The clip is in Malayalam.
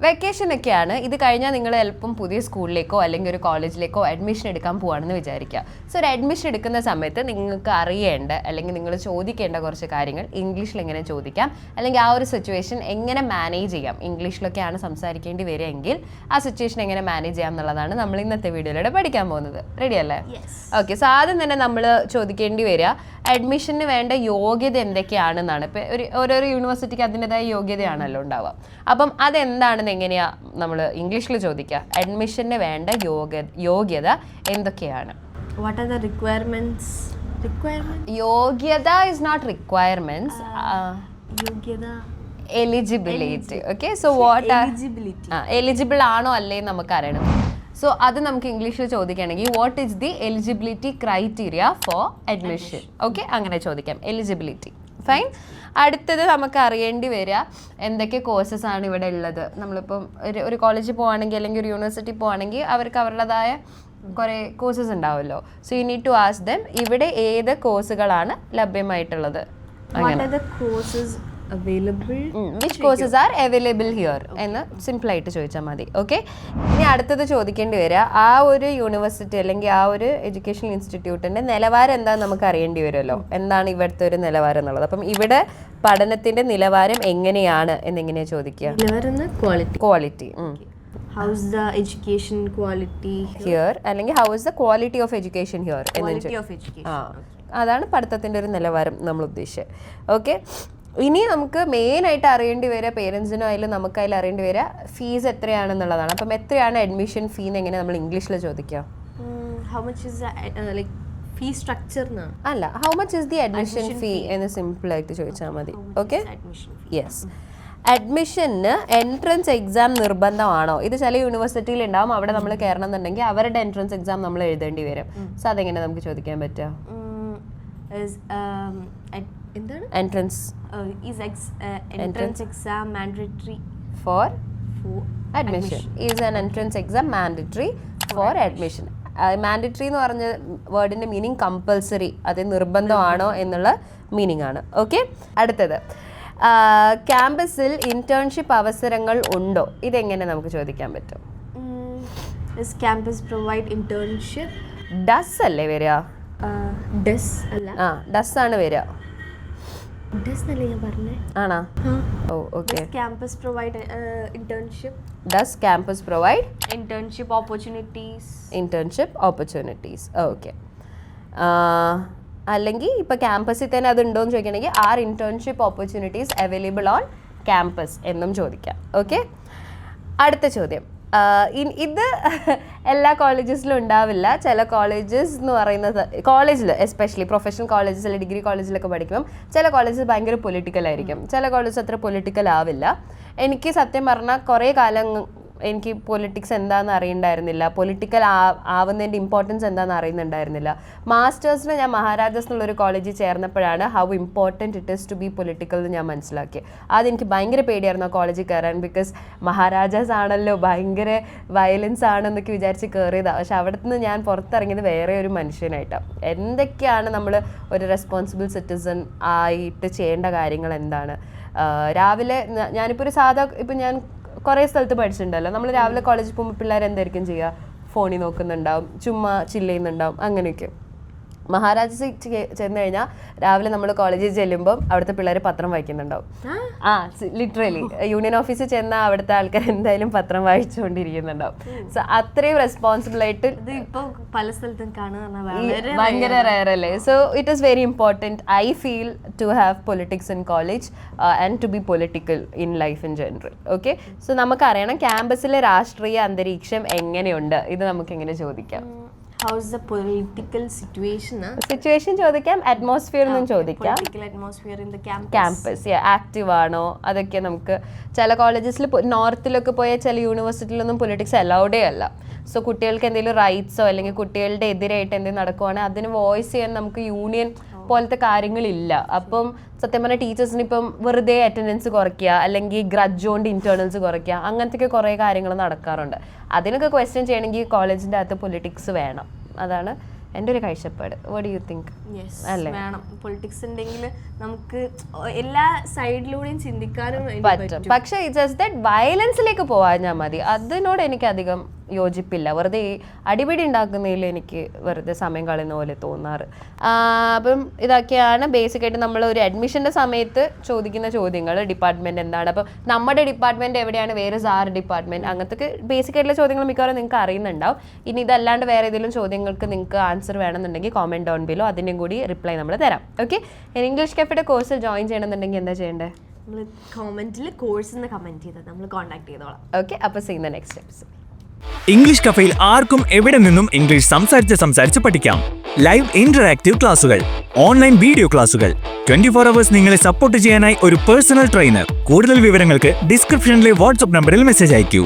വെക്കേഷനൊക്കെയാണ്. ഇത് കഴിഞ്ഞാൽ നിങ്ങൾ ചിലപ്പം പുതിയ സ്കൂളിലേക്കോ അല്ലെങ്കിൽ ഒരു കോളേജിലേക്കോ അഡ്മിഷൻ എടുക്കാൻ പോവാണെന്ന് വിചാരിക്കുക. സോ ഒരു അഡ്മിഷൻ എടുക്കുന്ന സമയത്ത് നിങ്ങൾക്ക് അറിയേണ്ട അല്ലെങ്കിൽ നിങ്ങൾ ചോദിക്കേണ്ട കുറച്ച് കാര്യങ്ങൾ ഇംഗ്ലീഷിൽ എങ്ങനെ ചോദിക്കാം, അല്ലെങ്കിൽ ആ ഒരു സിറ്റുവേഷൻ എങ്ങനെ മാനേജ് ചെയ്യാം. ഇംഗ്ലീഷിലൊക്കെയാണ് സംസാരിക്കേണ്ടി വരികയെങ്കിൽ ആ സിറ്റുവേഷൻ എങ്ങനെ മാനേജ് ചെയ്യാം എന്നുള്ളതാണ് നമ്മൾ ഇന്നത്തെ വീഡിയോയിലൂടെ പഠിക്കാൻ പോകുന്നത്. റെഡി അല്ലേ? ഓക്കെ. സോ ആദ്യം തന്നെ നമ്മൾ ചോദിക്കേണ്ടി വരിക അഡ്മിഷന് വേണ്ട യോഗ്യത എന്തൊക്കെയാണെന്നാണ്. ഇപ്പം ഓരോരോ യൂണിവേഴ്സിറ്റിക്ക് അതിൻ്റെതായ യോഗ്യതയാണല്ലോ ഉണ്ടാവുക. അപ്പം അതെന്താണെന്ന് എങ്ങനെയാ നമ്മൾ ഇംഗ്ലീഷിൽ ചോദിക്കുക? അഡ്മിഷന് വേണ്ട യോഗ്യത എന്തൊക്കെയാണ്? What are the requirements? യോഗ്യത ഇസ് നോട്ട് റിക്വയർമെന്റ്സ്. യോഗ്യത eligibility. Okay. So what eligible ആണോ അല്ലേ നമുക്ക് അറിയണം. സോ അത് നമുക്ക് ഇംഗ്ലീഷിൽ ചോദിക്കുകയാണെങ്കിൽ what is the eligibility criteria for admission? Okay, അങ്ങനെ ചോദിക്കാം. Eligibility fine. അടുത്തത് നമുക്ക് അറിയേണ്ടി വരിക എന്തൊക്കെ കോഴ്സസ് ആണ് ഇവിടെ ഉള്ളത്. നമ്മളിപ്പം ഒരു കോളേജിൽ പോവുകയാണെങ്കിൽ അല്ലെങ്കിൽ ഒരു യൂണിവേഴ്സിറ്റി പോവുകയാണെങ്കിൽ അവർക്ക് അവരുടേതായ കുറേ കോഴ്സസ് ഉണ്ടാവുമല്ലോ. So you need to ask them ഇവിടെ ഏത് കോഴ്സുകളാണ് ലഭ്യമായിട്ടുള്ളത്, which courses are available here എന്ന് സിമ്പിളായിട്ട് ചോദിച്ചാൽ മതി. ഓക്കെ. ഇനി അടുത്തത് ചോദിക്കേണ്ടി വരിക ആ ഒരു യൂണിവേഴ്സിറ്റി അല്ലെങ്കിൽ ആ ഒരു എഡ്യൂക്കേഷണൽ ഇൻസ്റ്റിറ്റ്യൂട്ടിൻ്റെ നിലവാരം എന്താണെന്ന് നമുക്ക് അറിയേണ്ടി വരുമല്ലോ. എന്താണ് ഇവിടുത്തെ ഒരു നിലവാരം എന്നുള്ളത്. അപ്പം ഇവിടെ പഠനത്തിൻ്റെ നിലവാരം എങ്ങനെയാണ് എന്നെങ്ങനെയാണ് ചോദിക്കുക? Quality. How is the education quality here? അല്ലെങ്കിൽ how is the quality of education here? Quality of education. അതാണ് പഠിത്തത്തിൻ്റെ ഒരു നിലവാരം നമ്മൾ ഉദ്ദേശിച്ചത്. ഓക്കെ. ഇനി നമുക്ക് മെയിനായിട്ട് അറിയേണ്ടി വരിക പേരൻസിനോ അതിൽ നമുക്കതിൽ അറിയേണ്ടി വരിക ഫീസ് എത്രയാണെന്നുള്ളതാണ്. അപ്പം എത്രയാണ് അഡ്മിഷൻ ഫീ എന്ന് എങ്ങനെ നമ്മൾ ഇംഗ്ലീഷിൽ ചോദിക്കുക? How much is the fee structure? അല്ല, how much is the admission fee എന്ന് സിമ്പിളായിട്ട് ചോദിച്ചാൽ മതി. ഓക്കെ. യെസ്. അഡ്മിഷന് എൻട്രൻസ് എക്സാം നിർബന്ധമാണോ? ഇത് ചില യൂണിവേഴ്സിറ്റിയിൽ ഉണ്ടാവും. അവിടെ നമ്മൾ കയറണം എന്നുണ്ടെങ്കിൽ അവരുടെ എൻട്രൻസ് എക്സാം നമ്മൾ എഴുതേണ്ടി വരും. സോ അതെങ്ങനെ നമുക്ക് ചോദിക്കാൻ പറ്റുക? Entrance exam mandatory for admission. Is an entrance exam mandatory for admission? Mandatory എന്ന് പറഞ്ഞ വേർഡിൻ്റെ മീനിങ് കമ്പൽസറി, അത് നിർബന്ധമാണോ എന്നുള്ള മീനിങ് ആണ്. ഓക്കെ. അടുത്തത് ക്യാമ്പസിൽ ഇന്റേൺഷിപ്പ് അവസരങ്ങൾ ഉണ്ടോ? ഇതെങ്ങനെ നമുക്ക് ചോദിക്കാൻ പറ്റും? Does campus provide internship? Does അല്ലേ വരിക? ഡസ് അല്ല, ഡസ് ആണ് വരിക. ഡസ് അല്ലേ ഞാൻ പറഞ്ഞേ? ആണോ? ഓ okay. Campus provide internship? Does campus provide internship opportunities? Internship opportunities. Okay. അല്ലെങ്കിൽ ഇപ്പോൾ ക്യാമ്പസിൽ തന്നെ അതുണ്ടോയെന്ന് ചോദിക്കണമെങ്കിൽ are internship opportunities available on campus എന്നും ചോദിക്കാം. ഓക്കെ. അടുത്ത ചോദ്യം. ഇത് എല്ലാ കോളേജസിലും ഉണ്ടാവില്ല. ചില കോളേജസ് എന്ന് പറയുന്നത് കോളേജിൽ എസ്പെഷ്യലി പ്രൊഫഷണൽ കോളേജസ് ഡിഗ്രി കോളേജിലൊക്കെ പഠിക്കുമ്പം ചില കോളേജസ് ഭയങ്കര പൊളിറ്റിക്കൽ ആയിരിക്കും, ചില കോളേജസ് അത്ര പൊളിറ്റിക്കൽ ആവില്ല. എനിക്ക് സത്യം പറഞ്ഞാൽ കുറേ കാലം എനിക്ക് പൊളിറ്റിക്സ് എന്താണെന്ന് അറിയണ്ടായിരുന്നില്ല, പൊളിറ്റിക്കൽ ആവുന്നതിൻ്റെ ഇമ്പോർട്ടൻസ് എന്താണെന്ന് അറിയുന്നുണ്ടായിരുന്നില്ല. മാസ്റ്റേഴ്സിന് ഞാൻ മഹാരാജാസ് എന്നുള്ളൊരു കോളേജിൽ ചേർന്നപ്പോഴാണ് how important it is to be political എന്ന് ഞാൻ മനസ്സിലാക്കി. അതെനിക്ക് ഭയങ്കര പേടിയായിരുന്നു ആ കോളേജിൽ കയറാൻ. ബിക്കോസ് മഹാരാജാസ് ആണല്ലോ, ഭയങ്കര വയലൻസ് ആണെന്നൊക്കെ വിചാരിച്ച് കയറിയതാണ്. പക്ഷെ അവിടെ നിന്ന് ഞാൻ പുറത്തിറങ്ങിയത് വേറെ ഒരു മനുഷ്യനായിട്ടാണ്. എന്തൊക്കെയാണ് നമ്മൾ ഒരു റെസ്പോൺസിബിൾ സിറ്റിസൺ ആയിട്ട് ചെയ്യേണ്ട കാര്യങ്ങൾ എന്താണ്. രാവിലെ ഞാനിപ്പോൾ ഒരു ഇപ്പം ഞാൻ കുറേ സ്ഥലത്ത് പഠിച്ചിട്ടുണ്ടല്ലോ, നമ്മൾ രാവിലെ കോളേജിൽ പോകുമ്പോൾ പിള്ളേർ എന്തായിരിക്കും ചെയ്യുക? ഫോണിൽ നോക്കുന്നുണ്ടാവും, ചുമ്മാ ചില്ല് ചെയ്യുന്നുണ്ടാവും, അങ്ങനെയൊക്കെ. മഹാരാജാസ് ചെന്ന് കഴിഞ്ഞാൽ രാവിലെ നമ്മൾ കോളേജിൽ ചെല്ലുമ്പം അവിടുത്തെ പിള്ളേർ പത്രം വായിക്കുന്നുണ്ടാവും. ലിറ്ററലി യൂണിയൻ ഓഫീസിൽ ചെന്നാൽ അവിടുത്തെ ആൾക്കാർ എന്തായാലും പത്രം വായിച്ചുകൊണ്ടിരിക്കുന്നുണ്ടാവും. സോ അത്രയും റെസ്പോൺസിബിൾ ആയിട്ട് പല സ്ഥലത്തും ഭയങ്കര റയർ അല്ലേ. So it is very important I feel to have politics in college and to be political in life in general. Okay. So നമുക്കറിയണം ക്യാമ്പസിലെ രാഷ്ട്രീയ അന്തരീക്ഷം എങ്ങനെയുണ്ട്. ഇത് നമുക്ക് എങ്ങനെ ചോദിക്കാം? How is the political situation? Situation ചോദിക്കാം, അറ്റ്മോസ്ഫിയർ എന്നും ചോദിക്കാം. Political atmosphere in the campus. Campus active ആണോ അതൊക്കെ നമുക്ക്. ചില കോളേജസിൽ നോർത്തിലൊക്കെ പോയ ചില യൂണിവേഴ്സിറ്റിയിലൊന്നും പൊളിറ്റിക്സ് അലൗഡേ അല്ല. സോ കുട്ടികൾക്ക് എന്തെങ്കിലും റൈറ്റ്സോ അല്ലെങ്കിൽ കുട്ടികളുടെ എതിരായിട്ട് എന്തെങ്കിലും നടക്കുവാണെങ്കിൽ അതിന് വോയിസ് ചെയ്യാൻ നമുക്ക് യൂണിയൻ പോലത്തെ കാര്യങ്ങളില്ല. അപ്പം സത്യം പറഞ്ഞാൽ ടീച്ചേഴ്സിന് ഇപ്പം വെറുതെ അറ്റൻഡൻസ് കുറയ്ക്കുക അല്ലെങ്കിൽ ഗ്രഡ്ജ് കൊണ്ട് ഇന്റേണൽസ് കുറയ്ക്കുക, അങ്ങനത്തെ കുറേ കാര്യങ്ങൾ നടക്കാറുണ്ട്. അതിനൊക്കെ ക്വസ്റ്റ്യൻ ചെയ്യണമെങ്കിൽ കോളേജിൻ്റെ അകത്ത് പൊളിറ്റിക്സ് വേണം. അതാണ് എൻ്റെ ഒരു കാഴ്ചപ്പാട്. What do you think? അല്ലേ, വേണം. പൊളിറ്റിക്സ് ഉണ്ടെങ്കിൽ നമുക്ക് എല്ലാ സൈഡിലൂടെയും ചിന്തിക്കാനും പറ്റും. പക്ഷേ ഇറ്റ്സ് ജസ്റ്റ് ദാറ്റ് വയലൻസിലേക്ക് പോകാഞ്ഞാൽ മതി. അതിനോട് എനിക്ക് അധികം യോജിപ്പില്ല. വെറുതെ ഈ അടിപിടി ഉണ്ടാക്കുന്നതിൽ എനിക്ക് വെറുതെ സമയം കളയുന്ന പോലെ തോന്നാറ്. അപ്പം ഇതൊക്കെയാണ് ബേസിക്കായിട്ട് നമ്മൾ ഒരു അഡ്മിഷൻ്റെ സമയത്ത് ചോദിക്കുന്ന ചോദ്യങ്ങൾ. ഡിപ്പാർട്ട്മെൻറ്റ് എന്താണ്, അപ്പം നമ്മുടെ ഡിപ്പാർട്ട്മെൻറ്റ് എവിടെയാണ്, വേറെ സാർ ഡിപ്പാർട്ട്മെൻറ്റ്, അങ്ങനത്തെ ബേസിക്കായിട്ടുള്ള ചോദ്യങ്ങൾ മിക്കവാറും നിങ്ങൾക്ക് അറിയുന്നുണ്ടാവും. ഇനി ഇതല്ലാണ്ട് വേറെ ഏതെങ്കിലും ചോദ്യങ്ങൾക്ക് നിങ്ങൾക്ക് ആൻസർ വേണമെന്നുണ്ടെങ്കിൽ കോമെൻറ്റ് ഡൗൺ ബിലോ, അതിൻ്റെയും കൂടി റിപ്ലൈ നമ്മൾ തരാം. ഓക്കെ, ഇംഗ്ലീഷ് കഫേയുടെ കോഴ്സിൽ ജോയിൻ ചെയ്യണമെന്നുണ്ടെങ്കിൽ എന്താ ചെയ്യേണ്ടത്? നമ്മൾ കമൻറ്റിൽ കോഴ്സ് എന്ന് കമൻറ്റ് ചെയ്താൽ നമ്മൾ കോൺടാക്ട് ചെയ്തോളാം. ഓക്കെ, അപ്പോൾ see in the next episode. English കഫേയിൽ ആർക്കും എവിടെ നിന്നും ഇംഗ്ലീഷ് സംസാരിച്ച് പഠിക്കാം. ലൈവ് ഇന്ററാക്റ്റീവ് ക്ലാസുകൾ, ഓൺലൈൻ വീഡിയോ ക്ലാസുകൾ, 24 hours നിങ്ങളെ സപ്പോർട്ട് ചെയ്യാനായി ഒരു പേഴ്സണൽ ട്രെയിനർ. കൂടുതൽ വിവരങ്ങൾക്ക് ഡിസ്ക്രിപ്ഷനിലെ വാട്സ്ആപ്പ് നമ്പറിൽ മെസ്സേജ് അയക്കൂ.